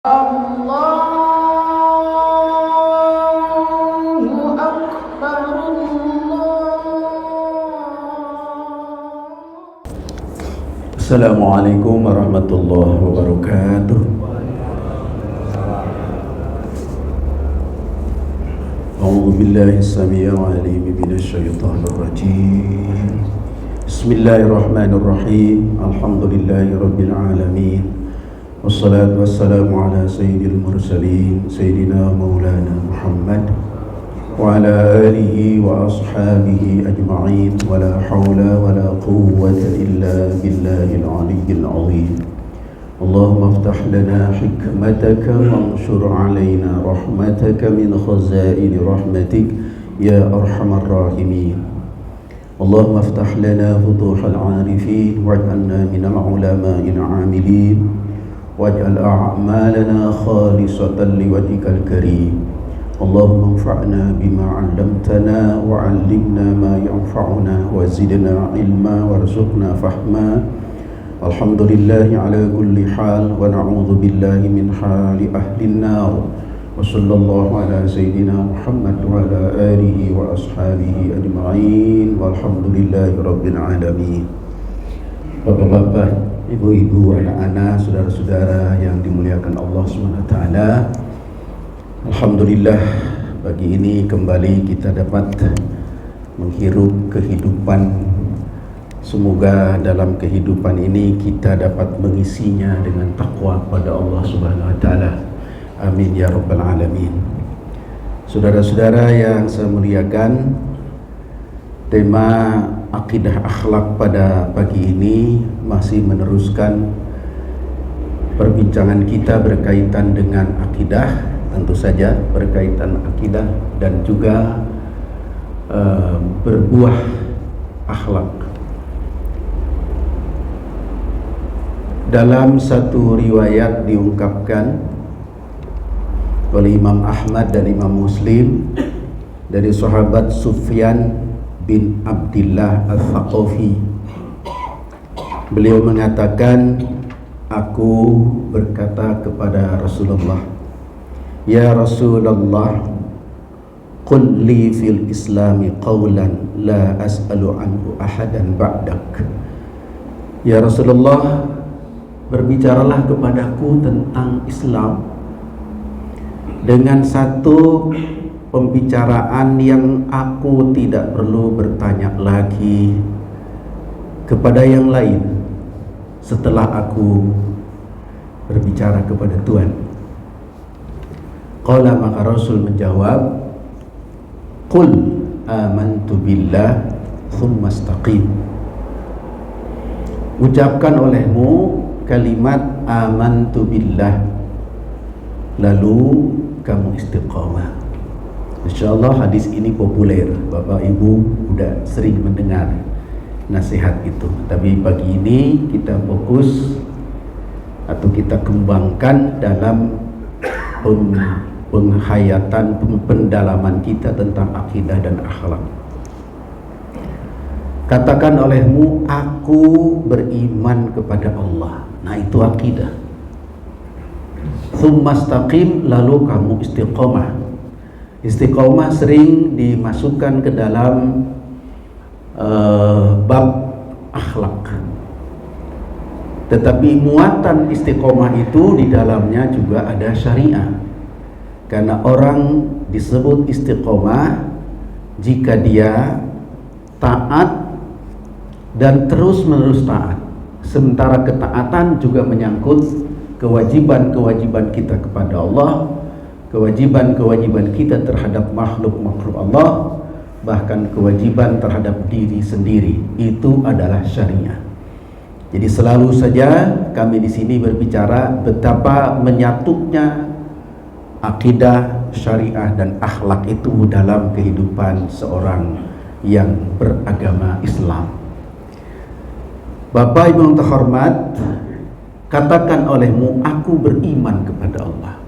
Allahu Akbar, Assalamualaikum warahmatullahi wabarakatuh. A'udzu billahi as-sami'il 'alim minasy syaithanir rajim. Bismillahirrahmanirrahim. Alhamdulillahi rabbil alamin. Wassalatu wassalamu ala sayyidil mursalin sayyidina maulana Muhammad wa ala alihi wa ashabihi ajma'in wa la hawla wa la quwwata illa billahil aliyyil azim. Allahumma aftah lana hikmataka wa anshur alaina rahmataka min khazaini rahmatik ya arhamar rahimin. Allahumma aftah lana futuhal arifin waj'alna minal ulama'il 'amilin waj'al a'malana khalisatan liwajhikal karim. Allahumma anfa'na bima 'allamtana wa 'allimna ma yanfa'una wa zidna ilma warzuqna fahma. Alhamdulillahi ala kulli hal wa na'udzu billahi min hali ahli an-nar. Wa sallallahu ala sayyidina Muhammad wa ala alihi wa ashabihi ajma'in walhamdulillahi rabbil alamin. Bapak-bapak, ibu-ibu, anak-anak, saudara-saudara yang dimuliakan Allah SWT, alhamdulillah pagi ini kembali kita dapat menghirup kehidupan. Semoga dalam kehidupan ini kita dapat mengisinya dengan takwa pada Allah SWT. Amin ya rabbal alamin. Saudara-saudara yang saya muliakan, tema akidah akhlak pada pagi ini masih meneruskan perbincangan kita berkaitan dengan akidah, tentu saja berkaitan akidah dan juga berbuah akhlak. Dalam satu riwayat diungkapkan oleh Imam Ahmad dan Imam Muslim dari sahabat Sufyan bin Abdillah Al-Thaqafi. Beliau mengatakan, aku berkata kepada Rasulullah, ya Rasulullah, qul li fil islami qawlan la as'alu anhu ahadan ba'dak. Ya Rasulullah, berbicaralah kepadaku tentang Islam dengan satu pembicaraan yang aku tidak perlu bertanya lagi kepada yang lain setelah aku berbicara kepada Tuhan. Qala, maka Rasul menjawab, qul amantu billah thumma istaqim. Ucapkan olehmu kalimat amantu billah, lalu kamu istiqamah. InsyaAllah hadis ini populer, Bapak Ibu sudah sering mendengar nasihat itu. Tapi pagi ini kita fokus atau kita kembangkan dalam penghayatan, pendalaman kita tentang akidah dan akhlak. Katakan olehmu, aku beriman kepada Allah. Nah, itu akidah. Tsumma istaqim, lalu kamu istiqomah. Istiqomah sering dimasukkan ke dalam bab akhlak. Tetapi muatan istiqomah itu di dalamnya juga ada syariah. Karena orang disebut istiqomah jika dia taat dan terus-menerus taat. Sementara ketaatan juga menyangkut kewajiban-kewajiban kita kepada Allah, kewajiban-kewajiban kita terhadap makhluk-makhluk Allah, bahkan kewajiban terhadap diri sendiri. Itu adalah syariah. Jadi selalu saja kami di sini berbicara betapa menyatunya akidah, syariah dan akhlak itu dalam kehidupan seorang yang beragama Islam. Bapak Ibu yang terhormat, katakan olehmu, aku beriman kepada Allah.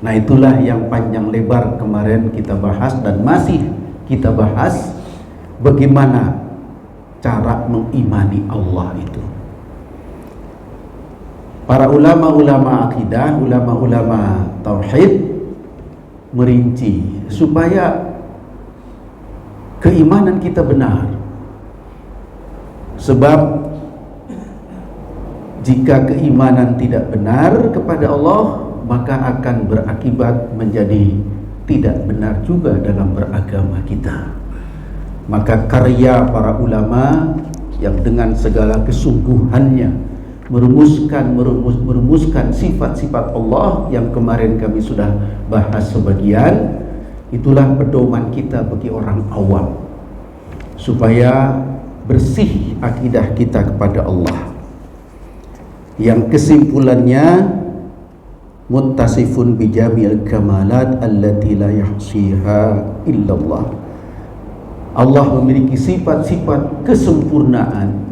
Nah, itulah yang panjang lebar kemarin kita bahas dan masih kita bahas, bagaimana cara mengimani Allah itu. Para ulama-ulama akidah, ulama-ulama tauhid merinci supaya keimanan kita benar. Sebab jika keimanan tidak benar kepada Allah, maka akan berakibat menjadi tidak benar juga dalam beragama kita. Maka karya para ulama yang dengan segala kesungguhannya merumuskan sifat-sifat Allah yang kemarin kami sudah bahas sebagian, itulah pedoman kita bagi orang awam supaya bersih akidah kita kepada Allah. Yang kesimpulannya, muttasifun bijamil kamalat allati la yahsiha illallah. Allah memiliki sifat-sifat kesempurnaan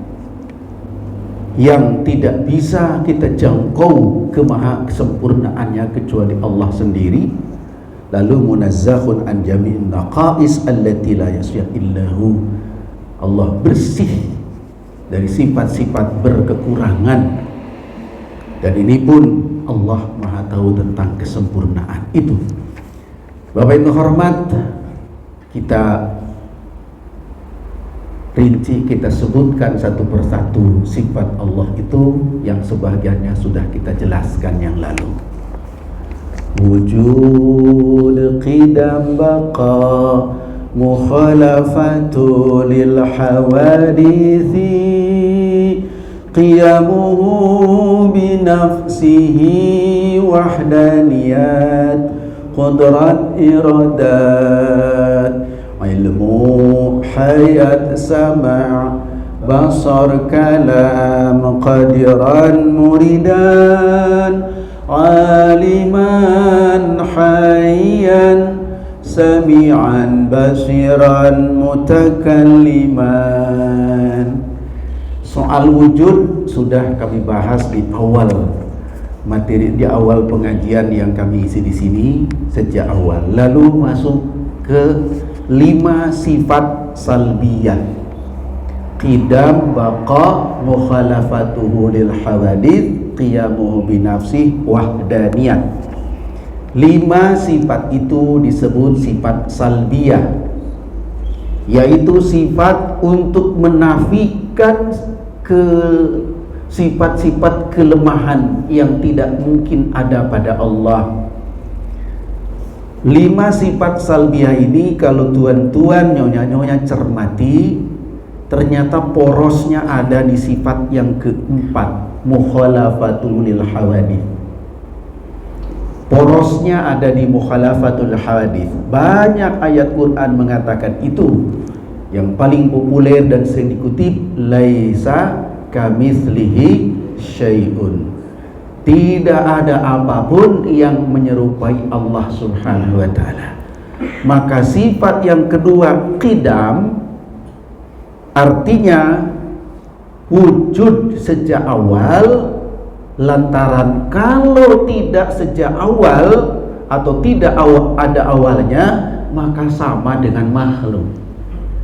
yang tidak bisa kita jangkau kemahasempurnaannya kecuali Allah sendiri. Lalu munazzahun an jami'in naqais allati la yasya illahu. Allah bersih dari sifat-sifat berkekurangan, dan ini pun Allah Maha tahu tentang kesempurnaan itu. Bapak Ibu hormat, kita rinci, kita sebutkan satu persatu sifat Allah itu yang sebagiannya sudah kita jelaskan yang lalu. Wujud qidam baqa mukhalafatu lil hawadithi qiyamuhu binafsihi wahdaniyat qudrat iradat ilmu hayat sama' basar kalam qadiran muridan aliman hayyan sami'an basiran mutakalliman. Soal wujud sudah kami bahas di awal materi, di awal pengajian yang kami isi di sini sejak awal. Lalu masuk ke 5 sifat salbiyah. Qidam, baqa, mukhalafatuhu lil hawadith, qiyamuhu binafsih, wahdaniyat. 5 sifat itu disebut sifat salbiyah, yaitu sifat untuk menafikan ke sifat-sifat kelemahan yang tidak mungkin ada pada Allah. 5 sifat salbiyah ini kalau tuan-tuan nyonya-nyonya cermati, ternyata porosnya ada di sifat yang keempat, mukhalafatul lil hawadith. Porosnya ada di mukhalafatul hawadith. Banyak ayat Quran mengatakan itu. Yang paling populer dan sering dikutip, laisa kamitslihi syai'un. Tidak ada apapun yang menyerupai Allah Subhanahu wa ta'ala. Maka sifat yang kedua, qidam, artinya wujud sejak awal. Lantaran kalau tidak sejak awal atau tidak ada awalnya, maka sama dengan makhluk.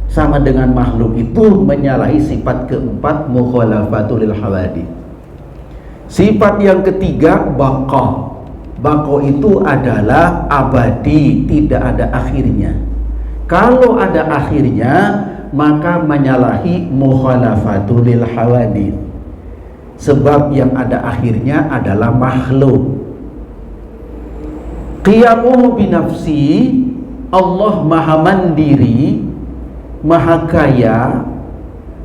Sama dengan makhluk itu menyalahi sifat keempat, mukhalafatul lil hawadith. Sifat yang ketiga, baqa. Baqa itu adalah abadi, tidak ada akhirnya. Kalau ada akhirnya, maka menyalahi mukhalafatul lil hawadith. Sebab yang ada akhirnya adalah makhluk. Qiyamuhu binafsi, Allah maha mandiri, maha kaya.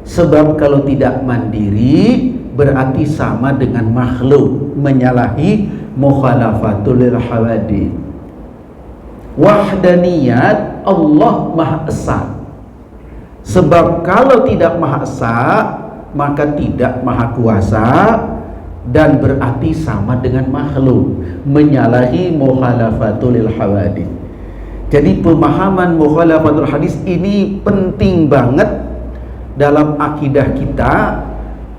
Sebab kalau tidak mandiri berarti sama dengan makhluk, menyalahi mukhalafatul lil hawadith. Wahdaniyat, Allah maha esa. Sebab kalau tidak maha esa, maka tidak maha kuasa, dan berarti sama dengan makhluk, menyalahi mukhalafatul lil hawadith. Jadi pemahaman mukhalafatul hadis ini penting banget dalam akidah kita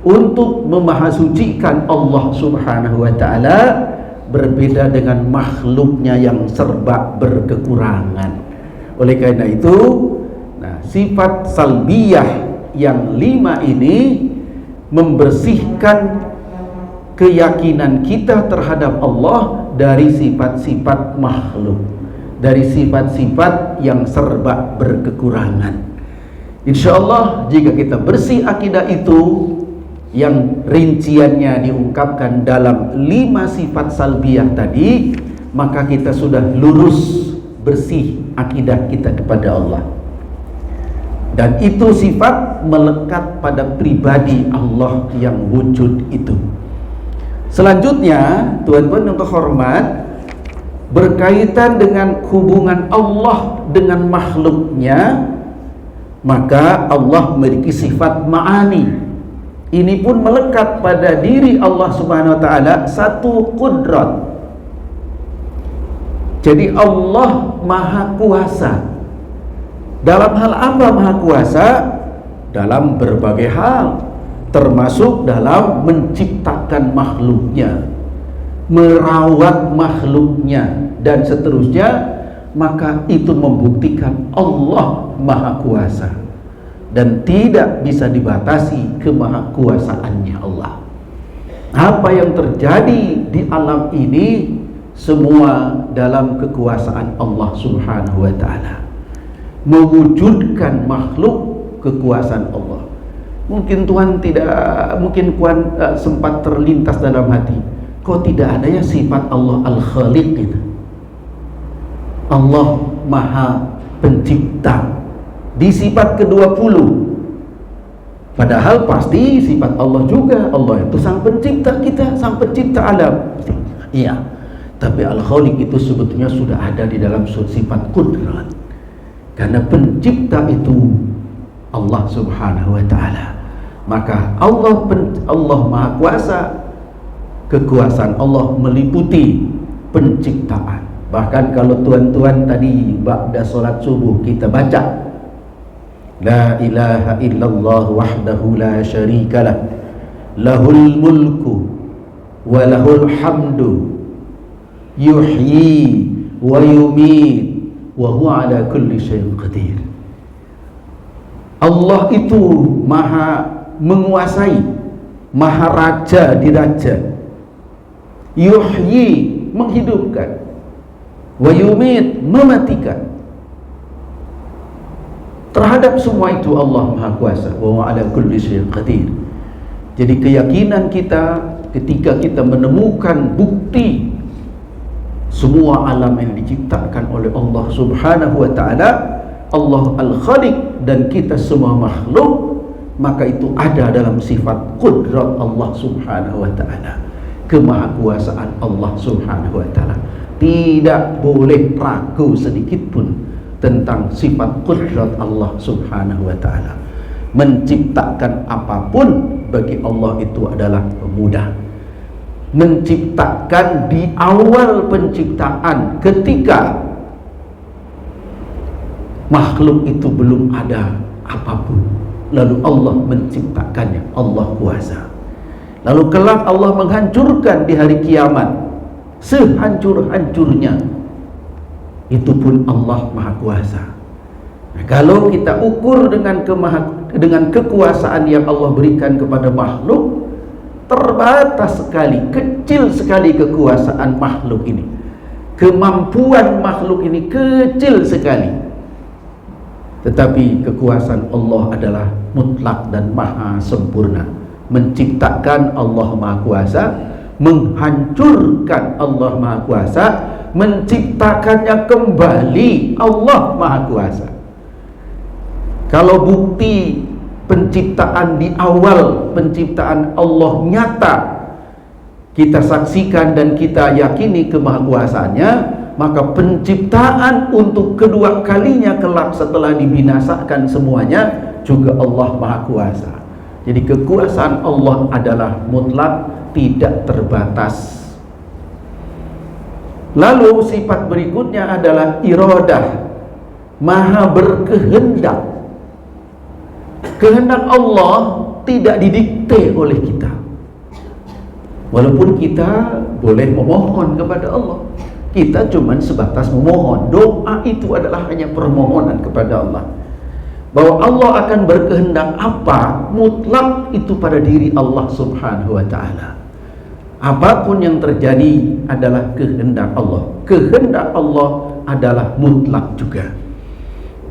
untuk memahasucikan Allah Subhanahu wa ta'ala, berbeda dengan makhluknya yang serba berkekurangan. Oleh karena itu, sifat salbiyah yang 5 ini membersihkan keyakinan kita terhadap Allah dari sifat-sifat makhluk, dari sifat-sifat yang serba berkekurangan. Insya Allah jika kita bersih akidah itu, yang rinciannya diungkapkan dalam 5 sifat salbiyah tadi, maka kita sudah lurus bersih akidah kita kepada Allah. Dan itu sifat melekat pada pribadi Allah yang wujud itu. Selanjutnya, tuan-tuan yang terhormat, berkaitan dengan hubungan Allah dengan makhluknya, maka Allah memiliki sifat ma'ani. Ini pun melekat pada diri Allah Subhanahu wa taala, satu qudrat. Jadi Allah Maha Kuasa. Dalam hal apa Maha Kuasa? Dalam berbagai hal, termasuk dalam menciptakan makhluknya, merawat makhluknya, dan seterusnya. Maka itu membuktikan Allah Maha Kuasa dan tidak bisa dibatasi kemahakuasaannya Allah. Apa yang terjadi di alam ini semua dalam kekuasaan Allah Subhanahu wa taala. Mewujudkan makhluk kekuasaan Allah. Mungkin Tuhan sempat terlintas dalam hati, kok tidak ada ya sifat Allah Al-Khaliq itu? Allah Maha Pencipta di sifat ke-20. Padahal pasti sifat Allah juga. Allah itu sang pencipta kita, sang pencipta alam. Iya. Tapi Al-Khaliq itu sebetulnya sudah ada di dalam sifat qudrat. Karena pencipta itu Allah Subhanahu wa taala. Maka Allah Maha Kuasa. Kekuasaan Allah meliputi penciptaan. Bahkan kalau tuan-tuan tadi ba'da salat subuh kita baca La ilaha illallah wahdahu la syarikalah, lahul mulku wa lahul hamdu, yuhyi wa yumit wa huwa ala kulli syai'in qadir. Allah itu maha menguasai, maha raja di raja. Yuhyi menghidupkan, wa yumit mematikan. Terhadap semua itu Allah Maha Kuasa, wa huwa ala kulli syai'in qadir. Jadi keyakinan kita ketika kita menemukan bukti semua alam yang diciptakan oleh Allah Subhanahu wa taala, Allah Al-Khaliq, dan kita semua makhluk, maka itu ada dalam sifat qudrat Allah Subhanahu wa taala, kemahakuasaan Allah Subhanahu wa taala. Tidak boleh ragu sedikit pun tentang sifat qudrat Allah Subhanahu wa taala. Menciptakan apapun bagi Allah itu adalah mudah. Menciptakan di awal penciptaan, ketika makhluk itu belum ada apapun, lalu Allah menciptakannya, Allah kuasa. Lalu kelak Allah menghancurkan di hari kiamat sehancur-hancurnya. Itu pun Allah Maha Kuasa. Nah, kalau kita ukur dengan kekuasaan yang Allah berikan kepada makhluk, terbatas sekali, kecil sekali kekuasaan makhluk ini. Kemampuan makhluk ini kecil sekali. Tetapi kekuasaan Allah adalah mutlak dan maha sempurna. Menciptakan Allah Maha Kuasa, menghancurkan Allah Maha Kuasa, menciptakannya kembali Allah Maha Kuasa. Kalau bukti penciptaan di awal penciptaan Allah nyata kita saksikan dan kita yakini kemahakuasaannya, maka penciptaan untuk kedua kalinya kelak setelah dibinasakan semuanya juga Allah Maha Kuasa. Jadi kekuasaan Allah adalah mutlak, tidak terbatas. Lalu sifat berikutnya adalah iradah, maha berkehendak. Kehendak Allah tidak didikte oleh kita. Walaupun kita boleh memohon kepada Allah, kita cuma sebatas memohon. Doa itu adalah hanya permohonan kepada Allah. Bahwa Allah akan berkehendak apa, mutlak itu pada diri Allah Subhanahu wa ta'ala. Apapun yang terjadi adalah kehendak Allah. Kehendak Allah adalah mutlak juga,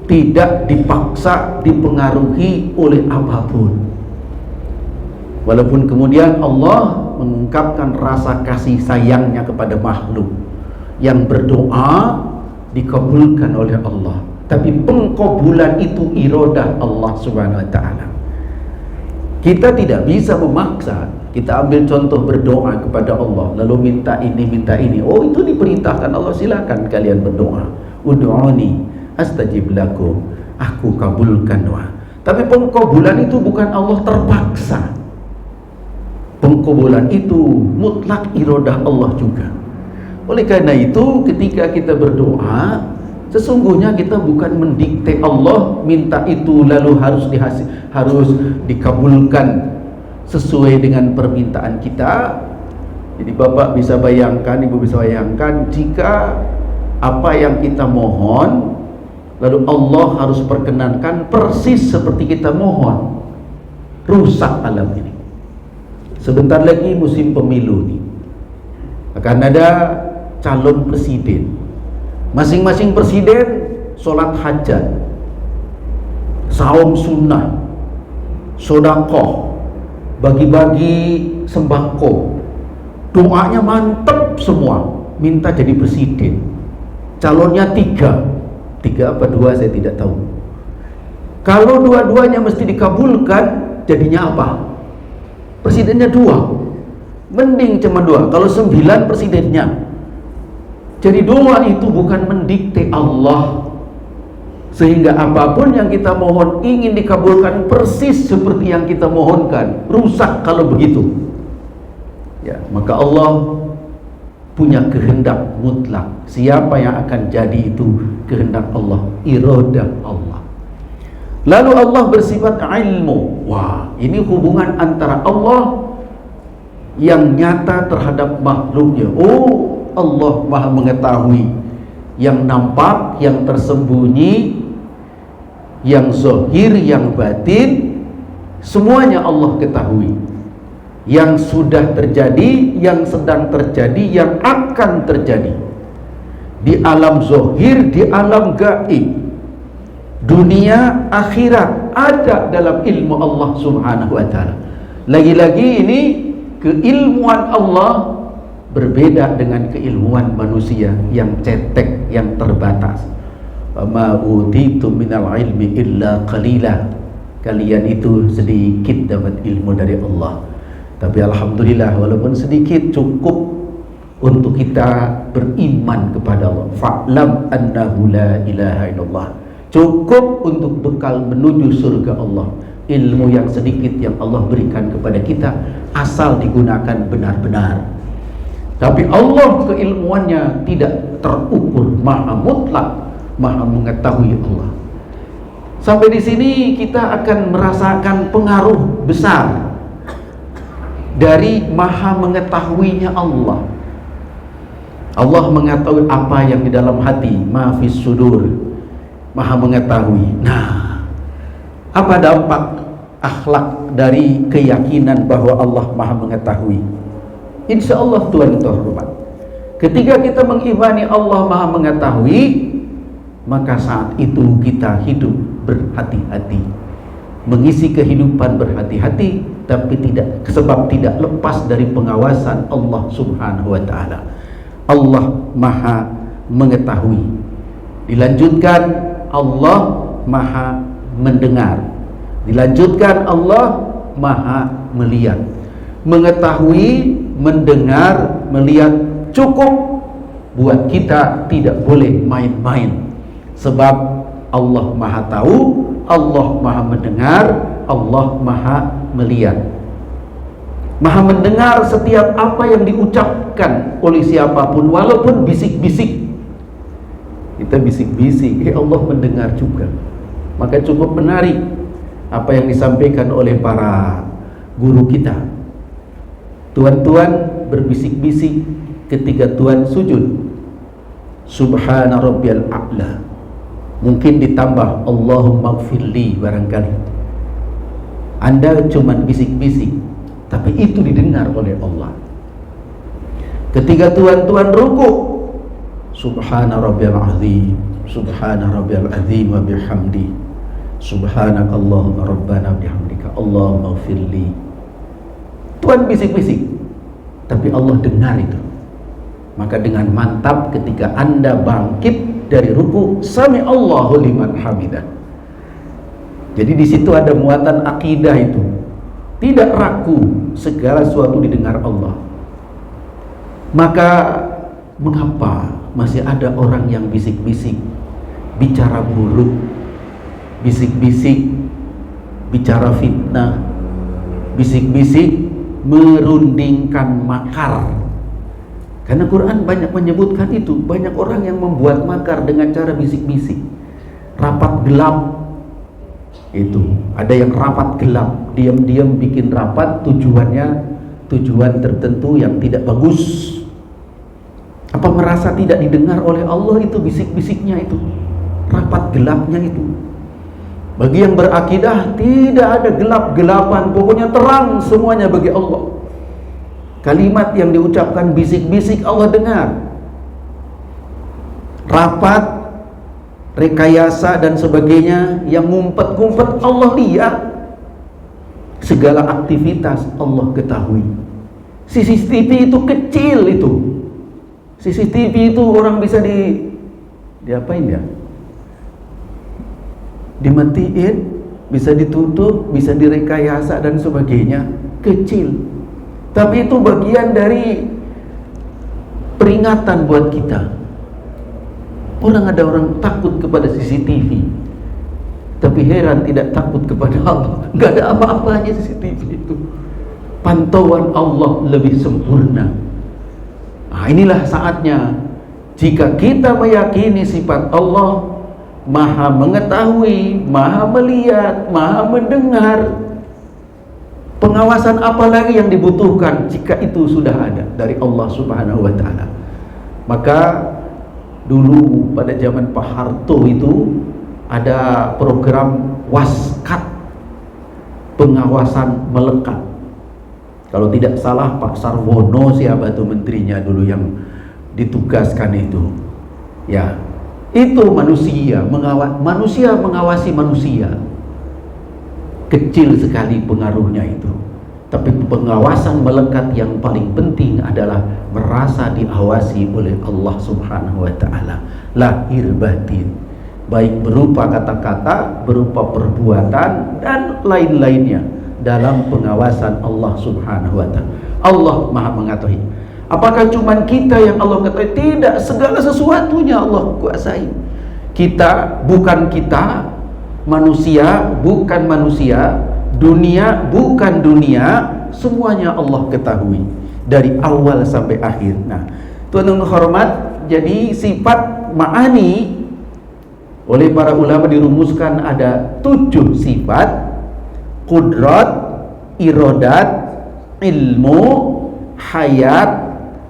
tidak dipaksa, dipengaruhi oleh apapun. Walaupun kemudian Allah mengungkapkan rasa kasih sayangnya kepada makhluk, yang berdoa dikabulkan oleh Allah, tapi pengkabulan itu iradah Allah Subhanahu wa taala. Kita tidak bisa memaksa. Kita ambil contoh berdoa kepada Allah, lalu minta ini, minta ini. Oh, itu diperintahkan Allah, silakan kalian berdoa. Ud'uni astajib lakum. Aku kabulkan doa. Tapi pengkabulan itu bukan Allah terpaksa. Pengkabulan itu mutlak iradah Allah juga. Oleh karena itu, ketika kita berdoa, sesungguhnya kita bukan mendikte Allah minta itu lalu harus dikabulkan sesuai dengan permintaan kita. Jadi Bapak bisa bayangkan, Ibu bisa bayangkan, jika apa yang kita mohon lalu Allah harus perkenankan persis seperti kita mohon, rusak alam ini. Sebentar lagi musim pemilu nih, akan ada calon presiden. Masing-masing presiden sholat hajat, saum sunnah, sodakoh, bagi-bagi sembako, doanya mantep semua, minta jadi presiden. Calonnya tiga apa dua saya tidak tahu. Kalau dua-duanya mesti dikabulkan, jadinya apa? Presidennya dua, mending cuma dua. Kalau 9 presidennya. Jadi doa itu bukan mendikte Allah, sehingga apapun yang kita mohon ingin dikabulkan persis seperti yang kita mohonkan. Rusak kalau begitu. Ya, maka Allah punya kehendak mutlak. Siapa yang akan jadi itu kehendak Allah, iradah Allah. Lalu Allah bersifat ilmu. Wah, ini hubungan antara Allah yang nyata terhadap makhluknya. Oh, Allah Maha mengetahui yang nampak, yang tersembunyi, yang zahir, yang batin, semuanya Allah ketahui. Yang sudah terjadi, yang sedang terjadi, yang akan terjadi di alam zahir, di alam gaib, dunia akhirat, ada dalam ilmu Allah Subhanahu wa taala. Lagi-lagi ini keilmuan Allah berbeda dengan keilmuan manusia yang cetek, yang terbatas. Ma utitu minal ilmi illa qalila. Kalian itu sedikit dapat ilmu dari Allah. Tapi alhamdulillah, walaupun sedikit cukup untuk kita beriman kepada Allah. Fa'lam annahu la ilaha illallah. Cukup untuk bekal menuju surga Allah. Ilmu yang sedikit yang Allah berikan kepada kita, asal digunakan benar-benar. Tapi Allah keilmuannya tidak terukur, maha mutlak, maha mengetahui Allah. Sampai di sini kita akan merasakan pengaruh besar dari maha mengetahuinya Allah. Allah mengetahui apa yang di dalam hati, ma fis sudur, maha mengetahui. Nah, apa dampak akhlak dari keyakinan bahwa Allah maha mengetahui? Insya Allah Tuhan terhormat, ketika kita mengimani Allah maha mengetahui, maka saat itu kita hidup berhati-hati, mengisi kehidupan berhati-hati, tapi tidak, sebab tidak lepas dari pengawasan Allah Subhanahu wa taala. Allah maha mengetahui. Dilanjutkan, Allah maha mendengar. Dilanjutkan, Allah maha melihat. Mengetahui, mendengar, melihat cukup buat kita, tidak boleh main-main. Sebab Allah maha tahu, Allah maha mendengar, Allah maha melihat. Maha mendengar setiap apa yang diucapkan oleh siapapun, walaupun bisik-bisik. Kita bisik-bisik, Allah mendengar juga. Maka cukup menarik apa yang disampaikan oleh para guru kita. Tuan-tuan berbisik-bisik ketika Tuan sujud, Subhana rabbiyal a'la. Mungkin ditambah Allahumma gfirli barangkali. Anda cuma bisik-bisik, tapi itu didengar oleh Allah. Ketika tuan-tuan ruku, subhana rabbiyal azim, subhana rabbiyal azim wa bihamdi, subhanakallahumma rabbana bihamdika, Allahumma firli. Tuan bisik-bisik, tapi Allah dengar itu. Maka dengan mantap ketika Anda bangkit dari ruku, sami Allahu liman hamidah. Jadi di situ ada muatan akidah itu. Tidak ragu, segala sesuatu didengar Allah. Maka mengapa masih ada orang yang bisik-bisik, bicara buruk, bisik-bisik, bicara fitnah, bisik-bisik, merundingkan makar? Karena Quran banyak menyebutkan itu. Banyak orang yang membuat makar dengan cara bisik-bisik. Rapat gelap, itu ada yang rapat gelap, diam-diam bikin rapat, tujuan tertentu yang tidak bagus. Apa merasa tidak didengar oleh Allah? Itu bisik-bisiknya itu, rapat gelapnya itu. Bagi yang berakidah tidak ada gelap-gelapan, pokoknya terang semuanya bagi Allah. Kalimat yang diucapkan bisik-bisik Allah dengar. Rapat, rekayasa dan sebagainya yang ngumpet-ngumpet Allah lihat. Segala aktivitas Allah ketahui. CCTV itu kecil itu. CCTV itu orang bisa diapain ya? Dimatiin, bisa ditutup, bisa direkayasa dan sebagainya. Kecil. Tapi itu bagian dari peringatan buat kita. Ada orang takut kepada CCTV, tapi heran tidak takut kepada Allah. Gak ada apa-apanya CCTV itu. Pantauan Allah lebih sempurna. Nah, inilah saatnya jika kita meyakini sifat Allah Maha mengetahui, Maha melihat, Maha mendengar. Pengawasan apa lagi yang dibutuhkan jika itu sudah ada dari Allah Subhanahu wa ta'ala? Maka dulu pada zaman Pak Harto itu ada program Waskat, pengawasan melekat. Kalau tidak salah Pak Sarwono siapa itu menterinya dulu yang ditugaskan itu. Ya, itu manusia mengawasi manusia. Kecil sekali pengaruhnya itu. Tapi pengawasan melekat yang paling penting adalah merasa diawasi oleh Allah Subhanahu wa ta'ala, lahir batin, baik berupa kata-kata, berupa perbuatan dan lain-lainnya dalam pengawasan Allah Subhanahu wa ta'ala. Allah Maha mengetahui. Apakah cuma kita yang Allah ketahui? Tidak, segala sesuatunya Allah kuasai. Kita bukan kita, manusia bukan manusia, dunia bukan dunia, semuanya Allah ketahui dari awal sampai akhir. Nah, tuan-tuan hormat, jadi sifat ma'ani oleh para ulama dirumuskan ada 7 sifat: qudrat, iradat, ilmu, hayat,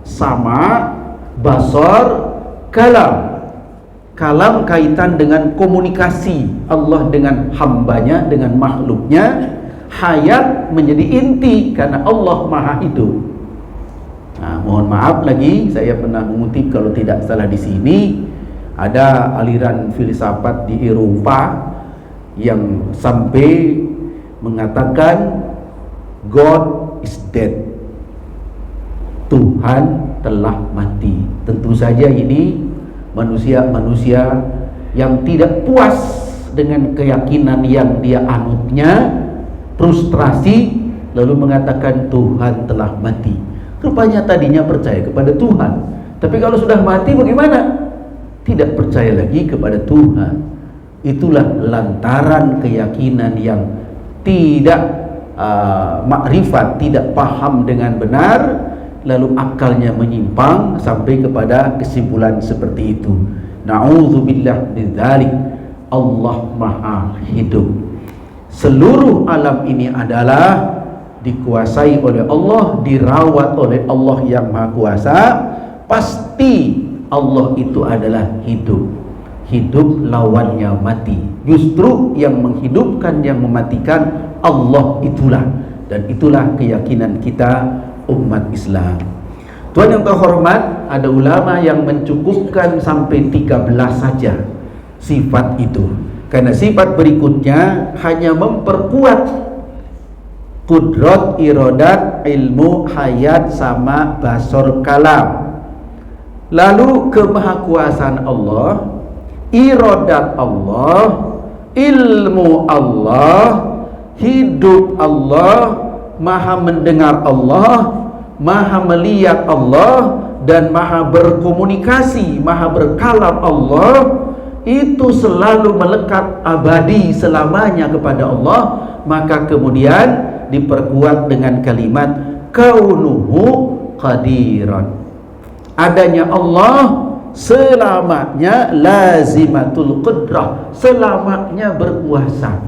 sama, basar, kalam. Kalam kaitan dengan komunikasi Allah dengan hambanya, dengan makhluknya. Hayat menjadi inti karena Allah Maha Hidup. Nah, mohon maaf lagi, saya pernah mengutip kalau tidak salah di sini ada aliran filsafat di Eropa yang sampai mengatakan God is dead. Tuhan telah mati. Tentu saja ini manusia-manusia yang tidak puas dengan keyakinan yang dia anutnya, frustrasi, lalu mengatakan Tuhan telah mati. Rupanya tadinya percaya kepada Tuhan, tapi kalau sudah mati bagaimana? Tidak percaya lagi kepada Tuhan. Itulah lantaran keyakinan yang tidak makrifat, tidak paham dengan benar, lalu akalnya menyimpang sampai kepada kesimpulan seperti itu. Na'udzubillah min dzalik. Allah Maha Hidup. Seluruh alam ini adalah dikuasai oleh Allah, dirawat oleh Allah yang Maha Kuasa. Pasti Allah itu adalah hidup. Hidup lawannya mati. Justru yang menghidupkan, yang mematikan Allah itulah. Dan itulah keyakinan kita umat Islam. Tuan yang terhormat, ada ulama yang mencukupkan sampai 13 saja sifat itu. Karena sifat berikutnya hanya memperkuat kudrat, iradat, ilmu, hayat, sama, basar, kalam. Lalu kemahakuasaan Allah, iradat Allah, ilmu Allah, hidup Allah, maha mendengar Allah, maha melihat Allah, dan maha berkomunikasi, maha berkalam Allah, itu selalu melekat abadi selamanya kepada Allah. Maka kemudian diperkuat dengan kalimat kaunuhu qadiran, adanya Allah selamanya lazimatul qudrah, selamanya berkuasa.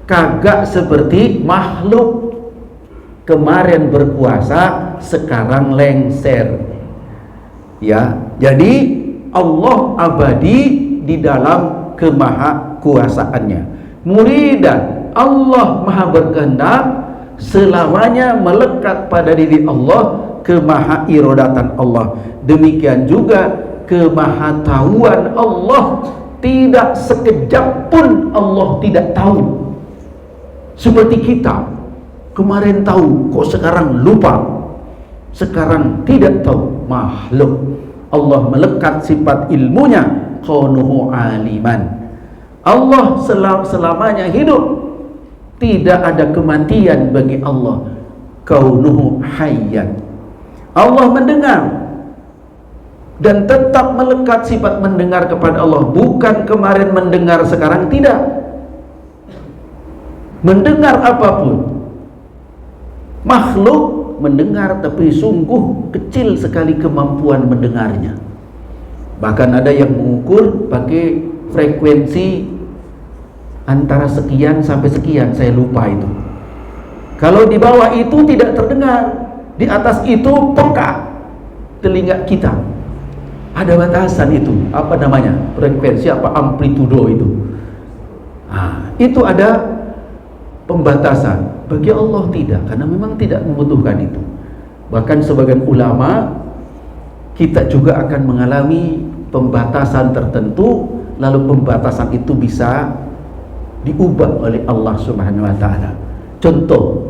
Kagak seperti makhluk, kemarin berkuasa sekarang lengser. Ya, jadi Allah abadi di dalam kemahakuasaannya. Muridan, Allah maha berkehendak, selamanya melekat pada diri Allah kemahairodatan Allah. Demikian juga kemahatauan Allah, tidak sekejap pun Allah tidak tahu. Seperti kita kemarin tahu, kok sekarang lupa, sekarang tidak tahu. Makhluk, Allah melekat sifat ilmunya kaunuhu aliman. Allah selamanya hidup, tidak ada kematian bagi Allah. Kaunuhu hayyan, Allah mendengar dan tetap melekat sifat mendengar kepada Allah. Bukan kemarin mendengar sekarang tidak. Mendengar apapun, makhluk mendengar, tapi sungguh kecil sekali kemampuan mendengarnya. Bahkan ada yang mengukur pakai frekuensi antara sekian sampai sekian, saya lupa itu. Kalau di bawah itu tidak terdengar, di atas itu peka telinga kita. Ada batasan itu, apa namanya, frekuensi apa, amplitudo itu. Itu ada pembatasan. Bagi Allah tidak, karena memang tidak membutuhkan itu. Bahkan sebagian ulama, kita juga akan mengalami pembatasan tertentu, lalu pembatasan itu bisa diubah oleh Allah Subhanahu wa ta'ala. Contoh,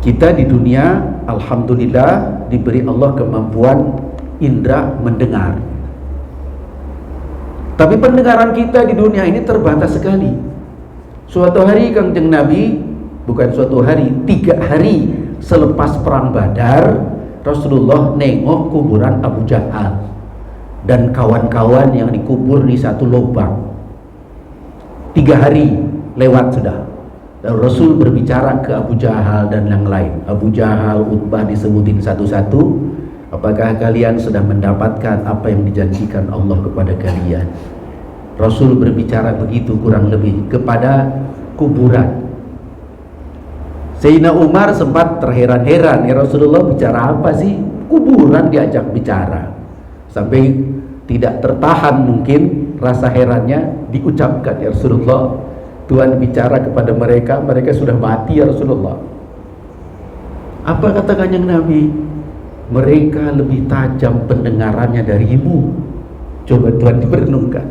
kita di dunia alhamdulillah diberi Allah kemampuan indera mendengar. Tapi pendengaran kita di dunia ini terbatas sekali. Suatu hari Kangjeng Nabi, bukan suatu hari, 3 hari selepas perang Badar, Rasulullah nengok kuburan Abu Jahal dan kawan-kawan yang dikubur di satu lubang. 3 hari lewat sudah. Dan Rasul berbicara ke Abu Jahal dan yang lain. Abu Jahal, Utbah disebutin satu-satu. Apakah kalian sudah mendapatkan apa yang dijanjikan Allah kepada kalian? Rasul berbicara begitu kurang lebih kepada kuburan. Sayyidina Umar sempat terheran-heran, ya Rasulullah bicara apa sih? Kuburan diajak bicara. Sampai tidak tertahan mungkin rasa herannya, diucapkan, ya Rasulullah, Tuhan bicara kepada mereka, mereka sudah mati ya Rasulullah. Apa kata Kanjeng Nabi? Mereka lebih tajam pendengarannya darimu. Coba Tuhan diperenungkan.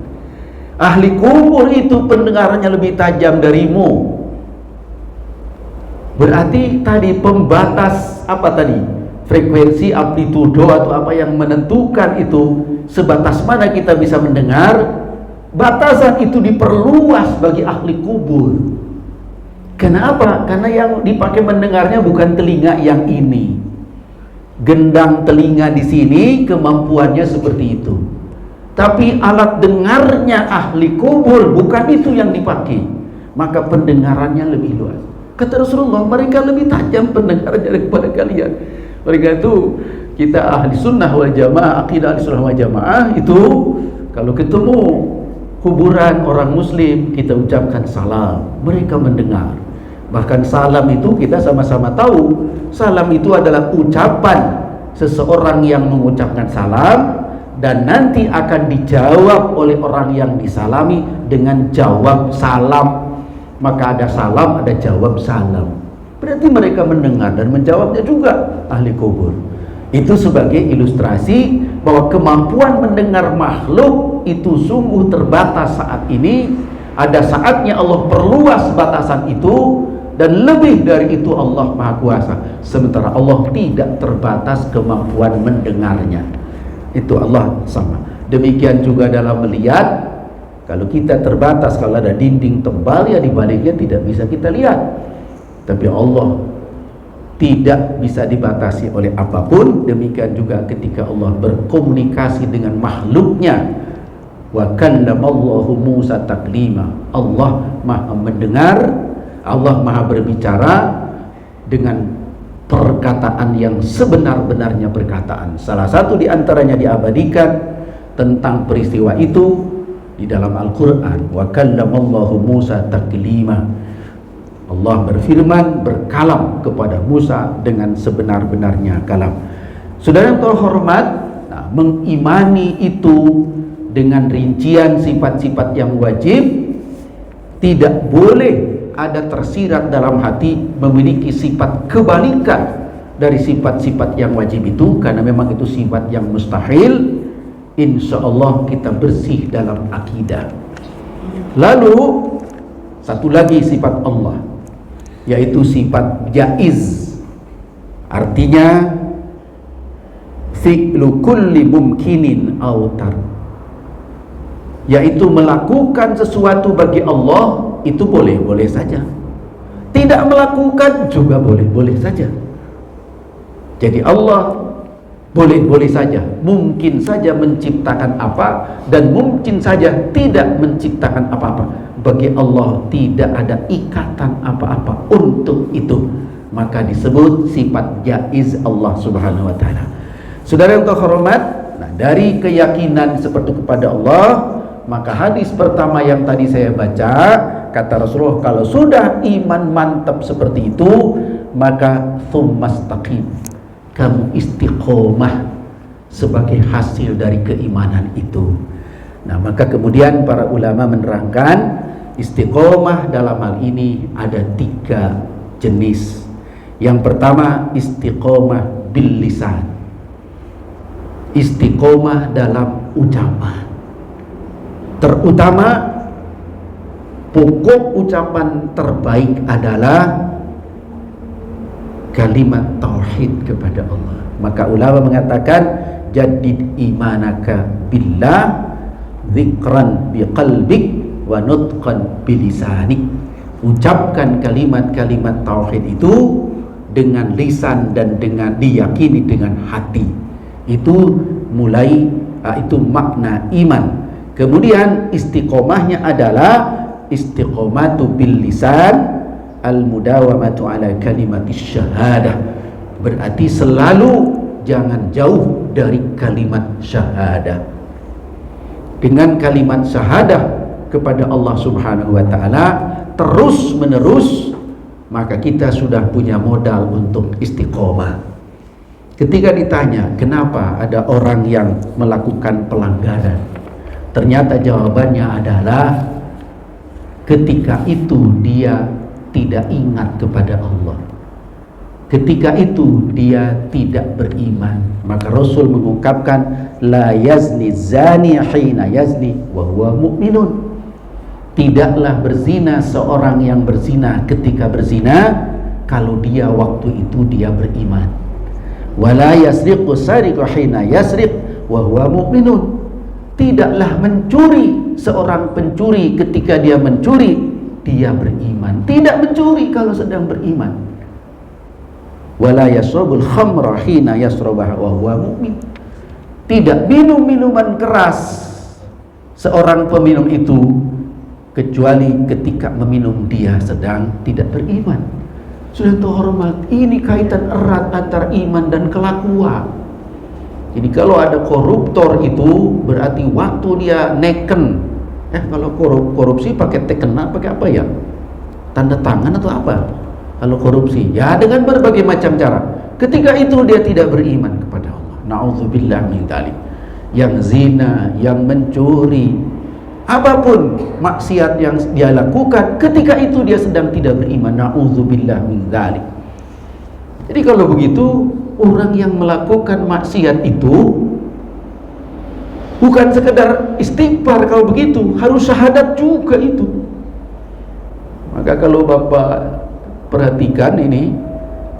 Ahli kubur itu pendengarannya lebih tajam darimu. Berarti tadi pembatas apa tadi? Frekuensi, amplitudo atau apa yang menentukan itu sebatas mana kita bisa mendengar. Batasan itu diperluas bagi ahli kubur. Kenapa? Karena yang dipakai mendengarnya bukan telinga yang ini. Gendang telinga di sini kemampuannya seperti itu. Tapi alat dengarnya ahli kubur bukan itu yang dipakai. Maka pendengarannya lebih luas. Kata Rasulullah, mereka lebih tajam pendengarannya daripada kalian. Mereka itu, kita ahli sunnah wal jamaah, akidah ahli sunnah wal jamaah itu kalau ketemu kuburan orang muslim, kita ucapkan salam, mereka mendengar. Bahkan salam itu kita sama-sama tahu, salam itu adalah ucapan seseorang yang mengucapkan salam, dan nanti akan dijawab oleh orang yang disalami dengan jawab salam. Maka ada salam, ada jawab salam. Berarti mereka mendengar dan menjawabnya juga ahli kubur. Itu sebagai ilustrasi bahwa kemampuan mendengar makhluk itu sungguh terbatas saat ini. Ada saatnya Allah perluas batasan itu, dan lebih dari itu Allah Maha Kuasa. Sementara Allah tidak terbatas kemampuan mendengarnya. Itu Allah sama. Demikian juga dalam melihat, kalau kita terbatas, kalau ada dinding tebal ya di baliknya tidak bisa kita lihat. Tapi Allah tidak bisa dibatasi oleh apapun. Demikian juga ketika Allah berkomunikasi dengan makhluknya. Wa kallamallahu Musa taklima. Allah Maha mendengar, Allah Maha berbicara dengan perkataan yang sebenar-benarnya perkataan. Salah satu di antaranya diabadikan tentang peristiwa itu di dalam Al-Quran. Wa kallamallahu Musa taklima. Allah berfirman, berkalam kepada Musa dengan sebenar-benarnya kalam. Saudara yang terhormat, mengimani itu dengan rincian sifat-sifat yang wajib, tidak boleh ada tersirat dalam hati memiliki sifat kebalikan dari sifat-sifat yang wajib itu, karena memang itu sifat yang mustahil. Insya Allah kita bersih dalam akidah. Lalu satu lagi sifat Allah, yaitu sifat jaiz. Artinya fi'lu kulli mumkinin autar, yaitu melakukan sesuatu bagi Allah itu boleh-boleh saja, tidak melakukan juga boleh-boleh saja. Jadi Allah boleh-boleh saja, mungkin saja menciptakan apa, dan mungkin saja tidak menciptakan apa-apa. Bagi Allah tidak ada ikatan apa-apa untuk itu, maka disebut sifat jaiz Allah Subhanahu wa ta'ala. Saudara yang terhormat, dari keyakinan seperti kepada Allah, maka hadis pertama yang tadi saya baca, kata Rasulullah, kalau sudah iman mantap seperti itu, maka tsumastaqim, kamu istiqomah sebagai hasil dari keimanan itu. Nah, maka kemudian para ulama menerangkan istiqomah dalam hal ini ada 3 jenis. Yang pertama istiqomah bil lisan, istiqomah dalam ucapan. Terutama pokok ucapan terbaik adalah kalimat tauhid kepada Allah. Maka ulama mengatakan jadid imanaka billah dzikran biqalbik wa nutqan bilisanik. Ucapkan kalimat-kalimat tauhid itu dengan lisan dan dengan diyakini dengan hati. Itu mulai itu makna iman. Kemudian istiqomahnya adalah istiqomatu bil lisan al-mudawamatu ala kalimatis syahadah. Berarti selalu jangan jauh dari kalimat syahadah. Dengan kalimat syahadah kepada Allah Subhanahu wa ta'ala terus menerus, maka kita sudah punya modal untuk istiqomah. Ketika ditanya kenapa ada orang yang melakukan pelanggaran, ternyata jawabannya adalah ketika itu dia tidak ingat kepada Allah, ketika itu dia tidak beriman. Maka Rasul mengungkapkan la yazni zani hina yazni wa huwa mu'minun. Tidaklah berzina seorang yang berzina ketika berzina kalau dia waktu itu dia beriman. Wala yasriqu sariqu hina yasriq wa huwa mu'minun. Tidaklah mencuri seorang pencuri ketika dia mencuri dia beriman. Tidak mencuri kalau sedang beriman. Wala yasrabul khamra hina yasrabaha wa huwa mu'min. Tidak minum minuman keras seorang peminum itu kecuali ketika meminum dia sedang tidak beriman. Sudah terhormat, ini kaitan erat antara iman dan kelakuan. Jadi kalau ada koruptor itu berarti waktu dia neken. Kalau korupsi pakai teken, pakai apa ya? Tanda tangan atau apa? Kalau korupsi, ya dengan berbagai macam cara. Ketika itu dia tidak beriman kepada Allah. Na'udzubillah min dzalik. Yang zina, yang mencuri, apapun maksiat yang dia lakukan, ketika itu dia sedang tidak beriman. Na'udzubillah min dzalik. Jadi kalau begitu, orang yang melakukan maksiat itu bukan sekedar istighfar. Kalau begitu harus syahadat juga itu. Maka kalau Bapak perhatikan ini,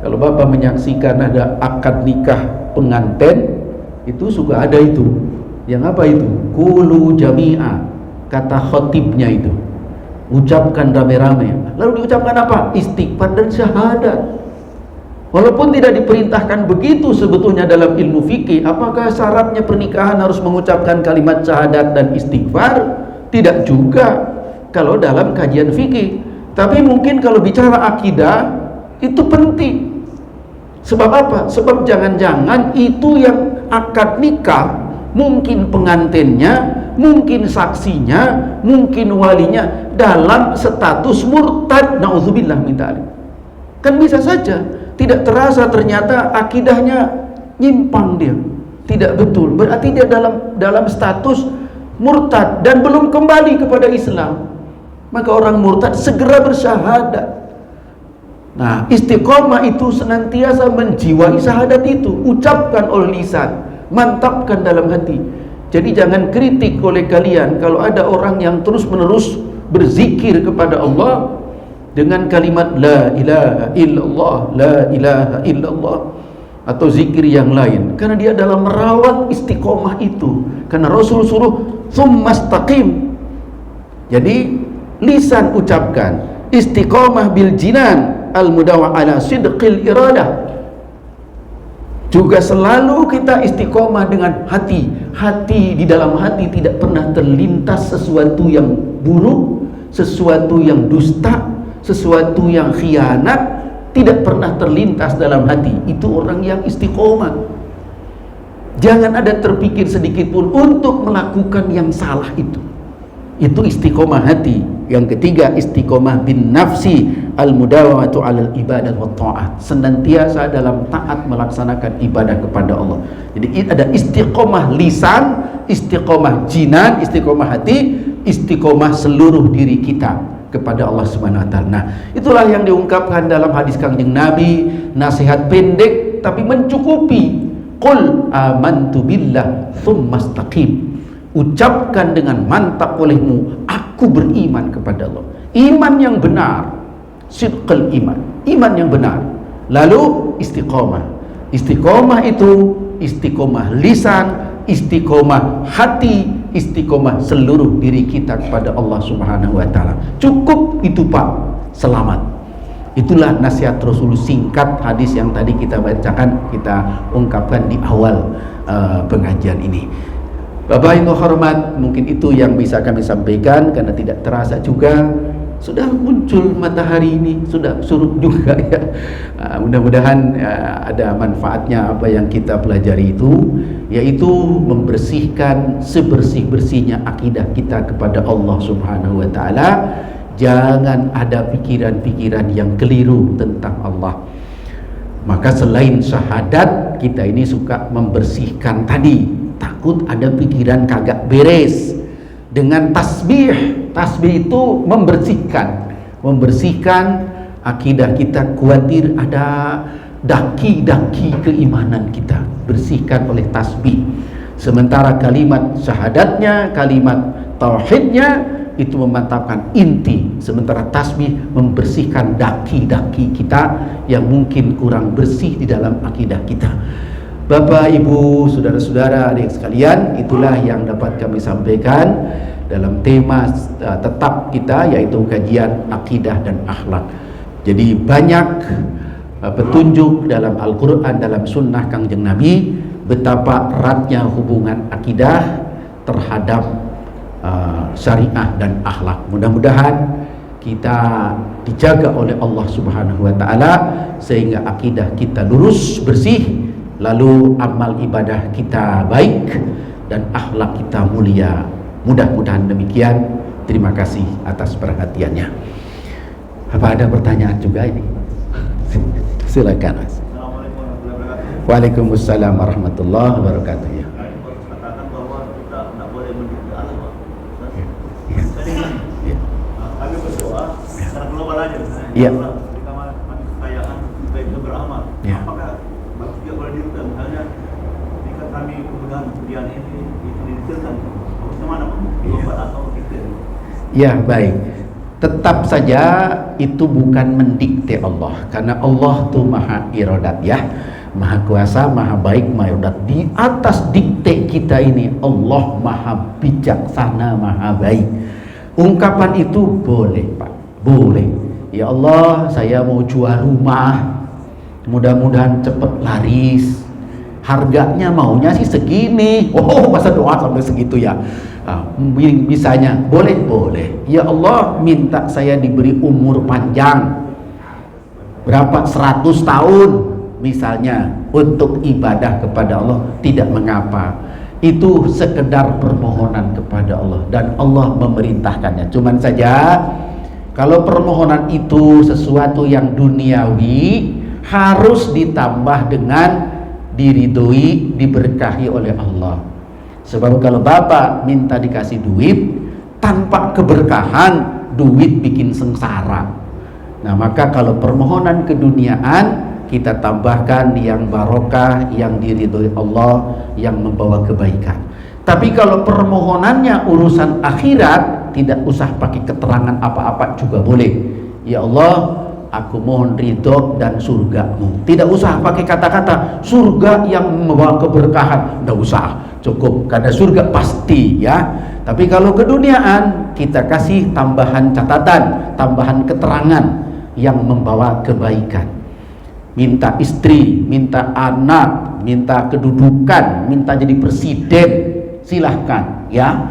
kalau Bapak menyaksikan ada akad nikah pengantin, itu suka ada itu. Yang apa itu? Qulu jami'a, kata khotibnya itu. Ucapkan rame-rame. Lalu diucapkan apa? Istighfar dan syahadat. Walaupun tidak diperintahkan begitu sebetulnya dalam ilmu fikih. Apakah syaratnya pernikahan harus mengucapkan kalimat syahadat dan istighfar? Tidak juga kalau dalam kajian fikih. Tapi mungkin kalau bicara akidah itu penting. Sebab apa? Sebab jangan-jangan itu yang akad nikah, mungkin pengantinnya, mungkin saksinya, mungkin walinya dalam status murtad. Na'udzubillah min dzalik. Kan bisa saja tidak terasa ternyata akidahnya nyimpang, dia tidak betul, berarti dia dalam status murtad dan belum kembali kepada Islam. Maka orang murtad segera bersyahadat. Nah, istiqomah itu senantiasa menjiwai syahadat itu, ucapkan oleh lisan, mantapkan dalam hati. Jadi jangan kritik oleh kalian kalau ada orang yang terus-menerus berzikir kepada Allah dengan kalimat la ilaha illallah, la ilaha illallah, atau zikir yang lain, karena dia dalam merawat istiqomah itu. Karena Rasul suruh tsumastaqim. Jadi lisan ucapkan, istiqomah bil jinan al mudawa ala sidqil iradah. Juga selalu kita istiqomah dengan hati. Hati, di dalam hati tidak pernah terlintas sesuatu yang buruk, sesuatu yang dusta, sesuatu yang khianat, tidak pernah terlintas dalam hati. Itu orang yang istiqomah. Jangan ada terpikir sedikit pun untuk melakukan yang salah itu. Itu istiqomah hati. Yang ketiga, istiqomah bin nafsi al mudawamatu alal ibadah wa ta'at, senantiasa dalam taat melaksanakan ibadah kepada Allah. Jadi ada istiqomah lisan, istiqomah jinan, istiqomah hati, istiqomah seluruh diri kita kepada Allah Subhanahu wa taala. Nah, itulah yang diungkapkan dalam hadis Kangjeng Nabi, nasihat pendek tapi mencukupi. Qul amantu billah tsumastaqim. Ucapkan dengan mantap olehmu, aku beriman kepada Allah. Iman yang benar, sidqul iman, iman yang benar. Lalu istiqomah. Istiqomah itu istiqomah lisan, istiqomah hati, istiqomah seluruh diri kita kepada Allah Subhanahu wa taala. Cukup itu, Pak, selamat. Itulah nasihat Rasul singkat hadis yang tadi kita bacakan, kita ungkapkan di awal pengajian ini. Bapak Ibu hormat, mungkin itu yang bisa kami sampaikan, karena tidak terasa juga sudah muncul matahari ini, sudah surut juga ya. Mudah-mudahan ada manfaatnya apa yang kita pelajari itu, yaitu membersihkan sebersih-bersihnya akidah kita kepada Allah Subhanahu wa taala. Jangan ada pikiran-pikiran yang keliru tentang Allah. Maka selain syahadat, kita ini suka membersihkan tadi. Takut ada pikiran kagak beres. Dengan tasbih, tasbih itu membersihkan akidah kita. Khawatir ada daki-daki keimanan kita, bersihkan oleh tasbih. Sementara kalimat syahadatnya, kalimat tauhidnya itu memantapkan inti, sementara tasbih membersihkan daki-daki kita yang mungkin kurang bersih di dalam akidah kita. Bapak, Ibu, saudara-saudara, adik sekalian, itulah yang dapat kami sampaikan dalam tema tetap kita, yaitu kajian akidah dan akhlak. Jadi banyak petunjuk dalam Al-Quran, dalam sunnah Kangjeng Nabi, betapa eratnya hubungan akidah terhadap syariah dan akhlak. Mudah-mudahan kita dijaga oleh Allah Subhanahu wa taala sehingga akidah kita lurus, bersih, lalu amal ibadah kita baik dan akhlak kita mulia. Mudah-mudahan demikian. Terima kasih atas perhatiannya. Apa ada pertanyaan juga ini? Silakan, Mas. Waalaikumsalam warahmatullahi wabarakatuh. Ya. Katakan bahwa kita tidak boleh menyebut Allah, Pak. Kami berdoa secara global aja. Iya. Kita kekayaan baik itu beramal. Iya. Apakah bagus juga kalau didetail. Misalnya jika kami kemudahan kemudian ini itu didetailkan, bagusnya mana Pak? Diobat atau detail? Ya, baik. Tetap saja itu bukan mendikte Allah, karena Allah tuh maha iradat ya, maha kuasa, maha baik, maha iradat. Di atas dikte kita ini Allah maha bijaksana, maha baik. Ungkapan itu boleh Pak, boleh. Ya Allah, saya mau jual rumah, mudah-mudahan cepet laris, harganya maunya sih segini. Oh, masa doa sampai segitu ya? Misalnya boleh. Ya Allah, minta saya diberi umur panjang berapa 100 tahun misalnya untuk ibadah kepada Allah, tidak mengapa. Itu sekedar permohonan kepada Allah dan Allah memerintahkannya. Cuman saja kalau permohonan itu sesuatu yang duniawi, harus ditambah dengan diridhoi, diberkahi oleh Allah. Sebab kalau bapak minta dikasih duit tanpa keberkahan, duit bikin sengsara. Nah, maka kalau permohonan keduniaan kita tambahkan yang barokah, yang diridhoi Allah, yang membawa kebaikan. Tapi kalau permohonannya urusan akhirat, tidak usah pakai keterangan apa-apa juga boleh. Ya Allah, aku mohon ridho dan surgamu. Tidak usah pakai kata-kata surga yang membawa keberkahan, tidak usah, cukup karena surga pasti ya. Tapi kalau keduniaan, kita kasih tambahan catatan, tambahan keterangan yang membawa kebaikan. Minta istri, minta anak, minta kedudukan, minta jadi presiden, silahkan ya.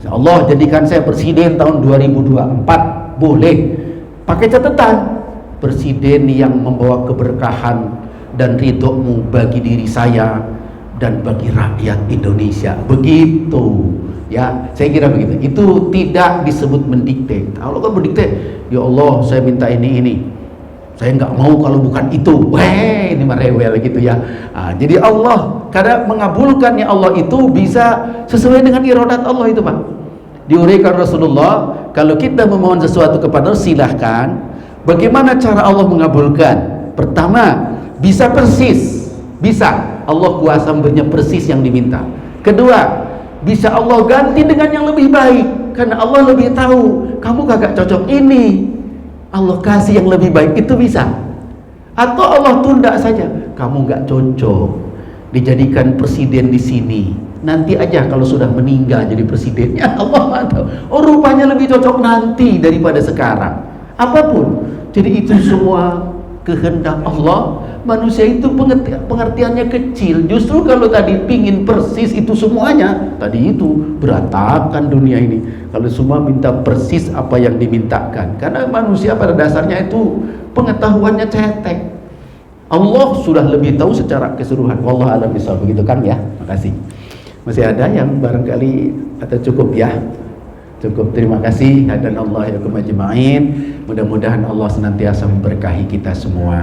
Allah jadikan saya presiden tahun 2024, boleh. Pakai catatan, presiden yang membawa keberkahan dan ridhomu bagi diri saya dan bagi rakyat Indonesia. Begitu ya, saya kira begitu. Itu tidak disebut mendikte. Kalau kan mendikte, ya Allah saya minta ini, saya nggak mau kalau bukan itu. Weh, ini mah rewel gitu ya. Jadi Allah, karena mengabulkannya Allah itu bisa sesuai dengan iradat Allah itu Pak. Diuraikan Rasulullah, kalau kita memohon sesuatu kepada Allah, silahkan. Bagaimana cara Allah mengabulkan? Pertama, bisa persis, bisa Allah kuasa memberinya persis yang diminta. Kedua, bisa Allah ganti dengan yang lebih baik, karena Allah lebih tahu kamu kagak cocok ini, Allah kasih yang lebih baik, itu bisa. Atau Allah tunda saja, kamu nggak cocok dijadikan presiden di sini, nanti aja kalau sudah meninggal jadi presidennya. Allah mantap, oh rupanya lebih cocok nanti daripada sekarang. Apapun, jadi itu semua kehendak Allah. Manusia itu pengertiannya kecil. Justru kalau tadi pingin persis itu semuanya, tadi itu berantakan dunia ini kalau semua minta persis apa yang dimintakan. Karena manusia pada dasarnya itu pengetahuannya cetek. Allah sudah lebih tahu secara keseluruhan. Wallahu a'lam bishawab. Begitu kan ya. Makasih. Masih ada yang barangkali atau cukup ya? Cukup, terima kasih. Hadanallahu yakum ajma'in. Mudah-mudahan Allah senantiasa memberkahi kita semua.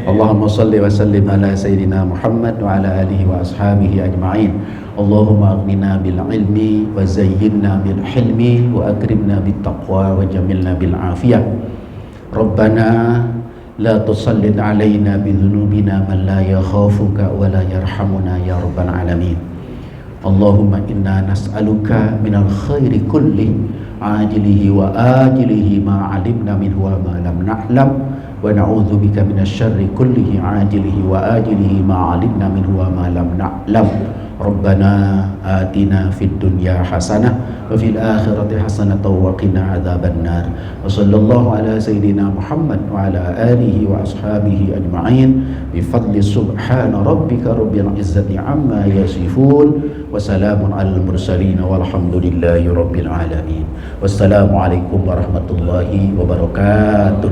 Allahumma salli wa sallim ala sayyidina Muhammad wa ala alihi wa ashabihi ajma'in. Allahumma aghnina bil ilmi wa zayyinna bil hilmi wa akrimna bit taqwa wa jamilna bil afiyah. Rabbana la tusallid alaina bi dhunubina man la yakhafuka wa la yarhamuna ya rabbal alamin. Allahumma inna nas'aluka minal khairi kulli ajilihi wa ajilihi ma alimna minhu wa ma lam na'lam wa na'udzubika minasy syarri kullihi ajilihi wa ajilihi ma alimna minhu wa ma lam na'lam. Rabbana atina fid dunya hasanah wa fil akhirati hasanah wa qina adzabannar. Wa sallallahu ala sayyidina Muhammad wa ala alihi wa ashabihi ajma'in bi fadli subhana rabbika rabbil izzati amma yasifun wa salamun alal mursalin walhamdulillahi rabbil alamin. Wassalamu alaikum warahmatullahi wabarakatuh.